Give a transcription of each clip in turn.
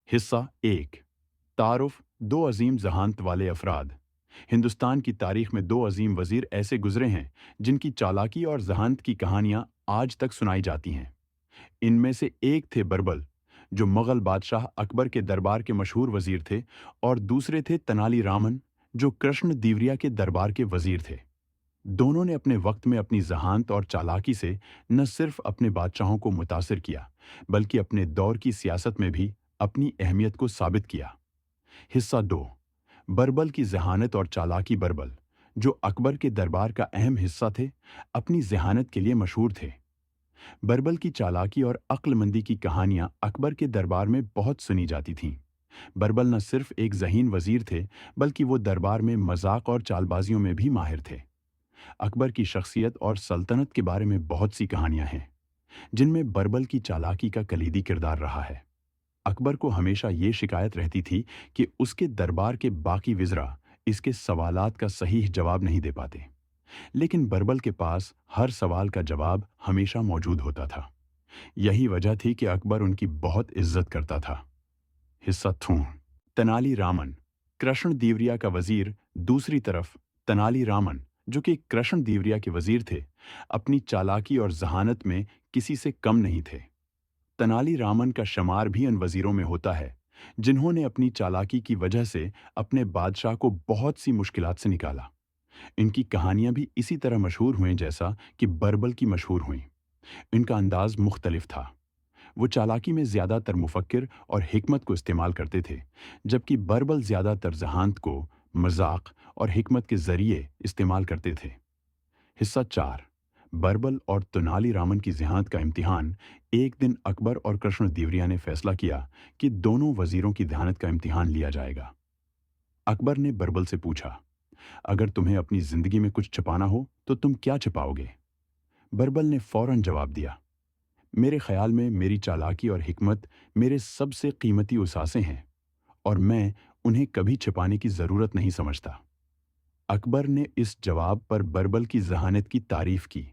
हिस्सा एक। तारुफ। दो अजीम जहानत वाले अफराद। हिंदुस्तान की तारीख में दो अजीम वजीर ऐसे गुजरे हैं जिनकी चालाकी और जहानत की कहानियां आज तक सुनाई जाती हैं। इनमें से एक थे बरबल, जो मुगल बादशाह अकबर के दरबार के मशहूर वजीर थे, और दूसरे थे तेनाली रामन, जो कृष्ण देवरिया के दरबार के वजीर थे। दोनों ने अपने वक्त में अपनी जहानत और चालाकी से न सिर्फ अपने बादशाहों को मुतासिर किया, बल्कि अपने दौर की सियासत में भी अपनी अहमियत को साबित किया। हिस्सा दो। बरबल की जहानत और चालाकी। बरबल, जो अकबर के दरबार का अहम हिस्सा थे, अपनी जहानत के लिए मशहूर थे। बरबल की चालाकी और अक्लमंदी की कहानियां अकबर के दरबार में बहुत सुनी जाती थीं। बरबल न सिर्फ एक ज़हीन वजीर थे, बल्कि वो दरबार में मजाक और चालबाजियों में भी माहिर थे। अकबर की शख्सियत और सल्तनत के बारे में बहुत सी कहानियां हैं, जिनमें बरबल की चालाकी का कलीदी किरदार रहा है। अकबर को हमेशा ये शिकायत रहती थी कि उसके दरबार के बाकी विज़रा इसके सवालात का सही जवाब नहीं दे पाते, लेकिन बरबल के पास हर सवाल का जवाब हमेशा मौजूद होता था। यही वजह थी कि अकबर उनकी बहुत इज्जत करता था। हिस्सा थू। तेनाली रामन। कृष्ण देवरिया का वजीर। दूसरी तरफ तेनाली रामन, जो कि कृष्ण देवरिया के वजीर थे, अपनी चालाकी और जहानत में किसी से कम नहीं थे। तेनाली रामन का शुमार भी उन वजीरों में होता है जिन्होंने अपनी चालाकी की वजह से अपने बादशाह को बहुत सी मुश्किलात से निकाला। इनकी कहानियां भी इसी तरह मशहूर हुईं जैसा कि बरबल की मशहूर हुईं। इनका अंदाज मुख्तलिफ था। वो चालाकी में ज़्यादातर मुफक्किर और हिकमत को इस्तेमाल करते थे, जबकि बरबल ज़्यादातर जहानत को मजाक और हिकमत के ज़रिए इस्तेमाल करते थे। हिस्सा चार। बरबल और तेनाली रामन की जहानत का इम्तिहान। एक दिन अकबर और कृष्ण देवरिया ने फैसला किया कि दोनों वजीरों की जहानत का इम्तिहान लिया जाएगा। अकबर ने बरबल से पूछा, अगर तुम्हें अपनी जिंदगी में कुछ छिपाना हो तो तुम क्या छिपाओगे? बरबल ने फौरन जवाब दिया, मेरे ख्याल में मेरी चालाकी और हिकमत मेरे सबसे कीमती उसासे हैं, और मैं उन्हें कभी छिपाने की ज़रूरत नहीं समझता। अकबर ने इस जवाब पर बरबल की जहानत की तारीफ की,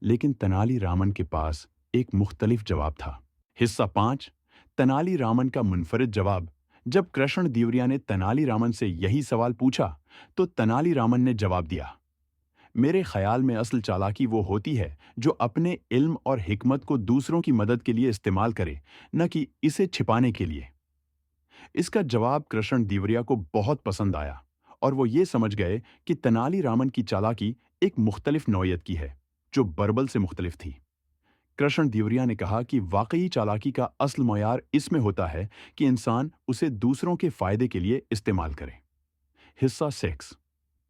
लेकिन तेनाली रामन के पास एक मुख्तलिफ जवाब था। हिस्सा पाँच। तेनाली रामन का मुनफरिद जवाब। जब कृष्ण देवरिया ने तेनाली रामन से यही सवाल पूछा, तो तेनाली रामन ने जवाब दिया, मेरे ख्याल में असल चालाकी वो होती है जो अपने इल्म और हिकमत को दूसरों की मदद के लिए इस्तेमाल करे, न कि इसे छिपाने के लिए। इसका जवाब कृष्ण देवरिया को बहुत पसंद आया, और वो ये समझ गए कि तेनाली रामन की चालाकी एक मुख्तलिफ नौयत की है, जो बरबल से मुख्तलिफ थी। कृष्ण देवरिया ने कहा कि वाकई चालाकी का असल मयार इसमें होता है कि इंसान उसे दूसरों के फायदे के लिए इस्तेमाल करे। हिस्सा सिक्स।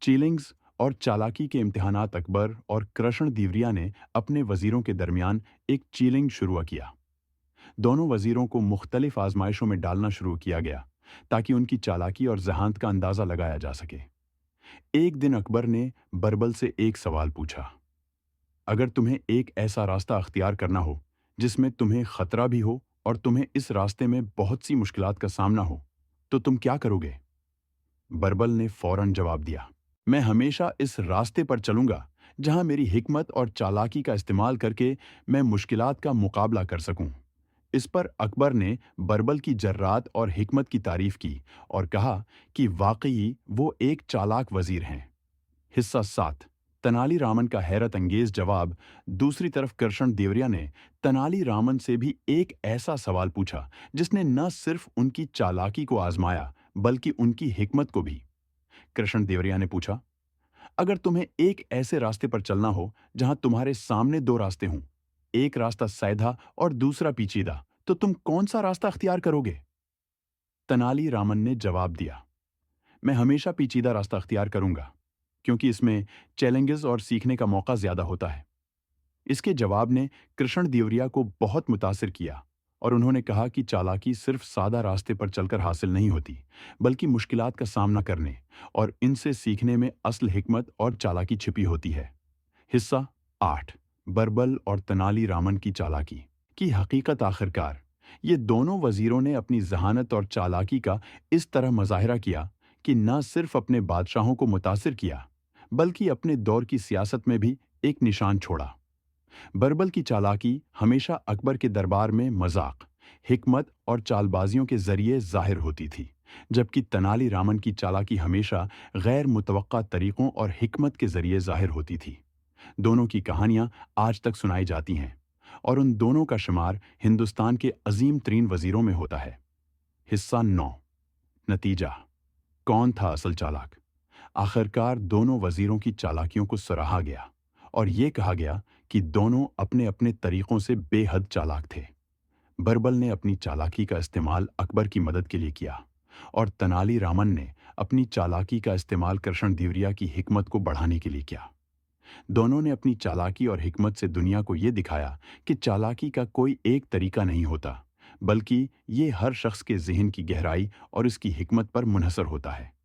चीलिंग्स और चालाकी के इम्तिहानात। अकबर और कृष्ण देवरिया ने अपने वजीरों के दरमियान एक चीलिंग शुरू किया। दोनों वजीरों को मुख्तलिफ आजमाइशों में डालना शुरू किया गया, ताकि उनकी चालाकी और जहानत का अंदाजा लगाया जा सके। एक दिन अकबर ने बरबल से एक सवाल पूछा, अगर तुम्हें एक ऐसा रास्ता अख्तियार करना हो जिसमें तुम्हें खतरा भी हो और तुम्हें इस रास्ते में बहुत सी मुश्किलात का सामना हो, तो तुम क्या करोगे? बरबल ने फौरन जवाब दिया, मैं हमेशा इस रास्ते पर चलूंगा जहां मेरी हिकमत और चालाकी का इस्तेमाल करके मैं मुश्किलात का मुकाबला कर सकूं। इस पर अकबर ने बरबल की जर्रात और हिकमत की तारीफ की और कहा कि वाकई वो एक चालाक वजीर हैं। हिस्सा सात। तेनाली रामन का हैरत अंगेज जवाब। दूसरी तरफ कृष्ण देवरिया ने तेनाली रामन से भी एक ऐसा सवाल पूछा जिसने न सिर्फ उनकी चालाकी को आजमाया, बल्कि उनकी हिकमत को भी। कृष्ण देवरिया ने पूछा, अगर तुम्हें एक ऐसे रास्ते पर चलना हो जहां तुम्हारे सामने दो रास्ते हों, एक रास्ता सीधा और दूसरा पेचीदा, तो तुम कौन सा रास्ता अख्तियार करोगे? तेनाली रामन ने जवाब दिया, मैं हमेशा पेचीदा रास्ता अख्तियार करूंगा, क्योंकि इसमें चैलेंजेस और सीखने का मौका ज्यादा होता है। इसके जवाब ने कृष्ण देवरिया को बहुत मुतासिर किया, और उन्होंने कहा कि चालाकी सिर्फ सादा रास्ते पर चलकर हासिल नहीं होती, बल्कि मुश्किलात का सामना करने और इनसे सीखने में असल हिकमत और चालाकी छिपी होती है। हिस्सा आठ। बरबल और तेनाली रामन की चालाकी की हकीकत। आखिरकार ये दोनों वजीरों ने अपनी जहानत और चालाकी का इस तरह मुजाहरा किया कि न सिर्फ अपने बादशाहों को मुतासिर किया, बल्कि अपने दौर की सियासत में भी एक निशान छोड़ा। बरबल की चालाकी हमेशा अकबर के दरबार में मजाक, हिकमत और चालबाजियों के जरिए जाहिर होती थी, जबकि तेनालीरामन की चालाकी हमेशा गैर मुतवक्का तरीकों और हिकमत के जरिए जाहिर होती थी। दोनों की कहानियां आज तक सुनाई जाती हैं और उन दोनों का शुमार हिंदुस्तान के अजीम तरीन वजीरों में होता है। हिस्सा 9। नतीजा। कौन था असल चालाक? आखिरकार दोनों वजीरों की चालाकियों को सराहा गया और ये कहा गया कि दोनों अपने अपने तरीकों से बेहद चालाक थे। बरबल ने अपनी चालाकी का इस्तेमाल अकबर की मदद के लिए किया और तेनालीरामन ने अपनी चालाकी का इस्तेमाल कृष्णदेवराय की हिकमत को बढ़ाने के लिए किया। दोनों ने अपनी चालाकी और हिकमत से दुनिया को ये दिखाया कि चालाकी का कोई एक तरीका नहीं होता, बल्कि ये हर शख्स के ज़हन की गहराई और इसकी हिकमत पर मुनहसर होता है।